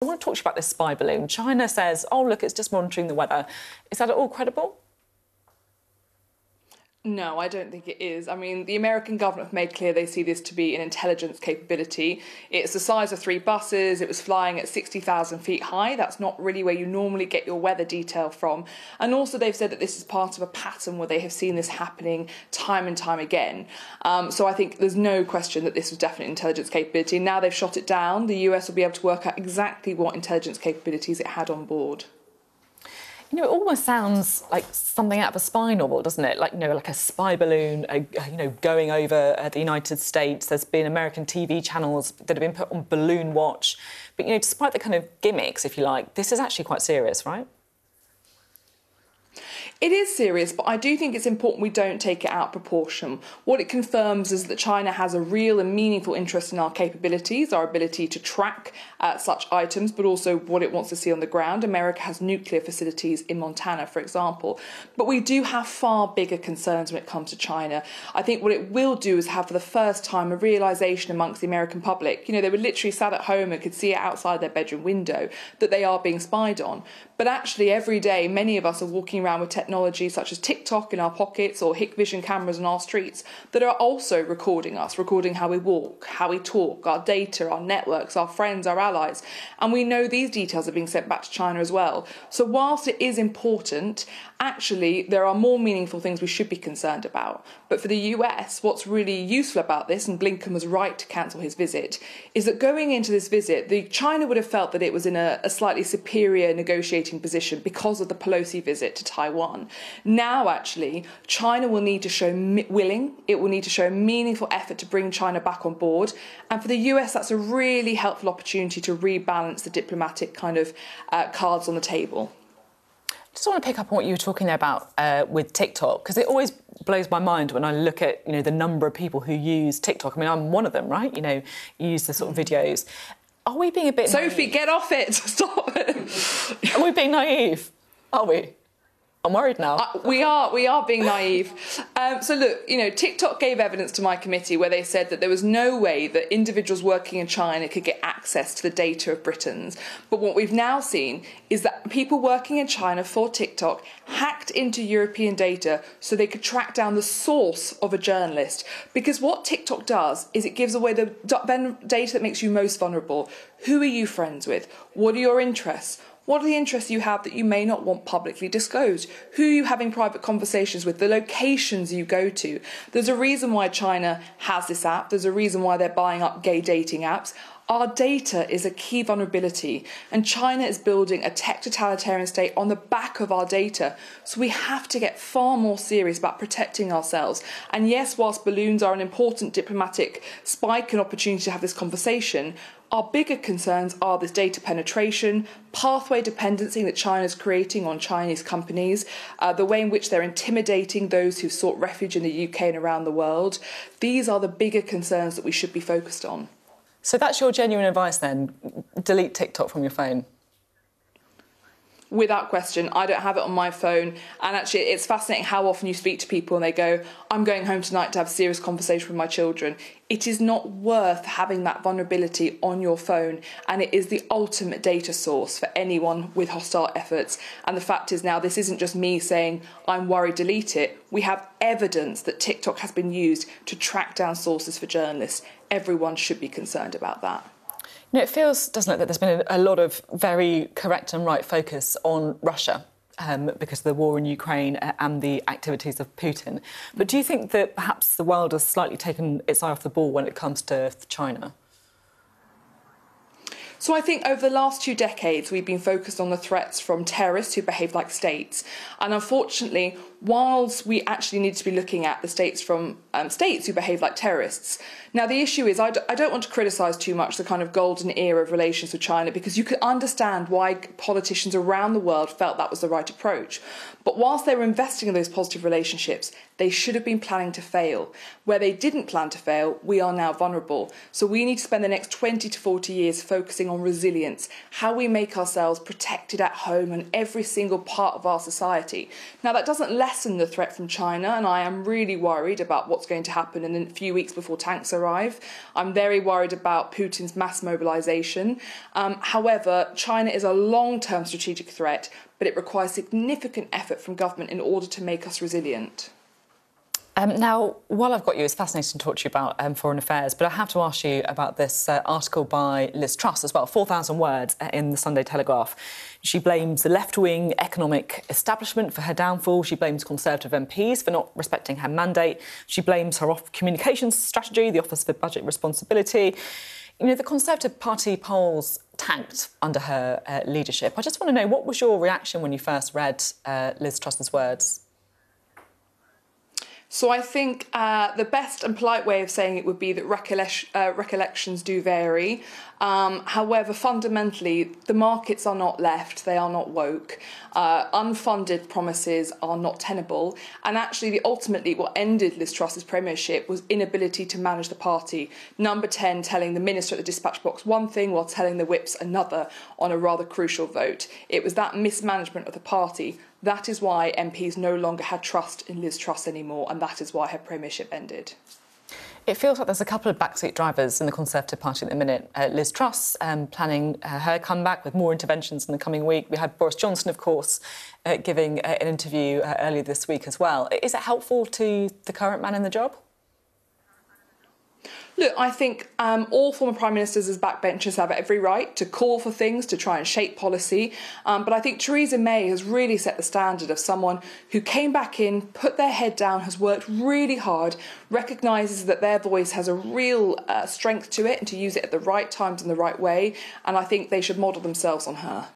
I want to talk to you about this spy balloon. China says, oh, look, it's just monitoring the weather. Is that at all credible? No, I don't think it is. I mean, the American government have made clear they see this to be an intelligence capability. It's the size of 3 buses. It was flying at 60,000 feet high. That's not really where you normally get your weather detail from. And also they've said that this is part of a pattern where they have seen this happening time and time again. So I think there's no question that this was definitely an intelligence capability. Now they've shot it down. The US will be able to work out exactly what intelligence capabilities it had on board. You know, it almost sounds like something out of a spy novel, doesn't it? Like, you know, like a spy balloon, going over the United States. There's been American TV channels that have been put on balloon watch. But, you know, despite the kind of gimmicks, if you like, this is actually quite serious, right? It is serious, but I do think it's important we don't take it out of proportion. What it confirms is that China has a real and meaningful interest in our capabilities, our ability to track such items, but also what it wants to see on the ground. America has nuclear facilities in Montana, for example. But we do have far bigger concerns when it comes to China. I think what it will do is have, for the first time, a realisation amongst the American public. You know, they were literally sat at home and could see it outside their bedroom window that they are being spied on. But actually, every day, many of us are walking around with technology such as TikTok in our pockets or Hikvision cameras on our streets that are also recording us, recording how we walk, how we talk, our data, our networks, our friends, our allies. And we know these details are being sent back to China as well. So whilst it is important, actually, there are more meaningful things we should be concerned about. But for the US, what's really useful about this, and Blinken was right to cancel his visit, is that going into this visit, China would have felt that it was in a slightly superior negotiating position because of the Pelosi visit to Taiwan. Now, actually, China will need to show it will need to show a meaningful effort to bring China back on board. And for the US, that's a really helpful opportunity to rebalance the diplomatic kind of cards on the table. I just want to pick up on what you were talking there about with TikTok, because it always blows my mind when I look at, you know, the number of people who use TikTok. I mean, I'm one of them, right? You know, you use the sort of videos. Are we being a bit Sophie, naive? get off it! Stop it! Are we being naive? Are we? I'm worried now. We are being naive. So look, you know, TikTok gave evidence to my committee where they said that there was no way that individuals working in China could get access to the data of Britons. But what we've now seen is that people working in China for TikTok hacked into European data so they could track down the source of a journalist. Because what TikTok does is it gives away the data that makes you most vulnerable. Who are you friends with? What are your interests? What are the interests you have that you may not want publicly disclosed? Who are you having private conversations with? The locations you go to. There's a reason why China has this app. There's a reason why they're buying up gay dating apps. Our data is a key vulnerability, and China is building a tech totalitarian state on the back of our data. So we have to get far more serious about protecting ourselves. And yes, whilst balloons are an important diplomatic spike and opportunity to have this conversation, our bigger concerns are this data penetration, pathway dependency that China's creating on Chinese companies, the way in which they're intimidating those who've sought refuge in the UK and around the world. These are the bigger concerns that we should be focused on. So that's your genuine advice then? Delete TikTok from your phone? Without question, I don't have it on my phone. And actually, it's fascinating how often you speak to people and they go, I'm going home tonight to have a serious conversation with my children. It is not worth having that vulnerability on your phone. And it is the ultimate data source for anyone with hostile efforts. And the fact is now, this isn't just me saying, I'm worried, delete it. We have evidence that TikTok has been used to track down sources for journalists. Everyone should be concerned about that. You know, it feels, doesn't it, that there's been a lot of very correct and right focus on Russia because of the war in Ukraine and the activities of Putin. But do you think that perhaps the world has slightly taken its eye off the ball when it comes to China? So I think over the last 2 decades, we've been focused on the threats from terrorists who behave like states. And unfortunately, whilst we actually need to be looking at the states from states who behave like terrorists. Now, the issue is I don't want to criticise too much the kind of golden era of relations with China, because you can understand why politicians around the world felt that was the right approach. But whilst they were investing in those positive relationships, they should have been planning to fail. Where they didn't plan to fail, we are now vulnerable. So we need to spend the next 20 to 40 years focusing focusing on resilience, how we make ourselves protected at home and every single part of our society. Now, that doesn't lessen the threat from China, and I am really worried about what's going to happen in a few weeks before tanks arrive. I'm very worried about Putin's mass mobilisation. However, China is a long-term strategic threat, but it requires significant effort from government in order to make us resilient. Now, while I've got you, it's fascinating to talk to you about foreign affairs, but I have to ask you about this article by Liz Truss as well, 4,000 words in the Sunday Telegraph. She blames the left-wing economic establishment for her downfall. She blames Conservative MPs for not respecting her mandate. She blames her communications strategy, the Office for Budget Responsibility. You know, the Conservative Party polls tanked under her leadership. I just want to know, what was your reaction when you first read Liz Truss's words? So I think the best and polite way of saying it would be that recollections do vary. However, fundamentally, the markets are not left, they are not woke. Unfunded promises are not tenable. And actually, ultimately, what ended Liz Truss's premiership was inability to manage the party. Number 10 telling the minister at the dispatch box one thing while telling the whips another on a rather crucial vote. It was that mismanagement of the party. That is why MPs no longer had trust in Liz Truss anymore, and that is why her premiership ended. It feels like there's a couple of backseat drivers in the Conservative Party at the minute. Liz Truss planning her comeback with more interventions in the coming week. We had Boris Johnson, of course, giving an interview earlier this week as well. Is it helpful to the current man in the job? Look, I think all former prime ministers as backbenchers have every right to call for things, to try and shape policy. But I think Theresa May has really set the standard of someone who came back in, put their head down, has worked really hard, recognises that their voice has a real strength to it and to use it at the right times in the right way. And I think they should model themselves on her.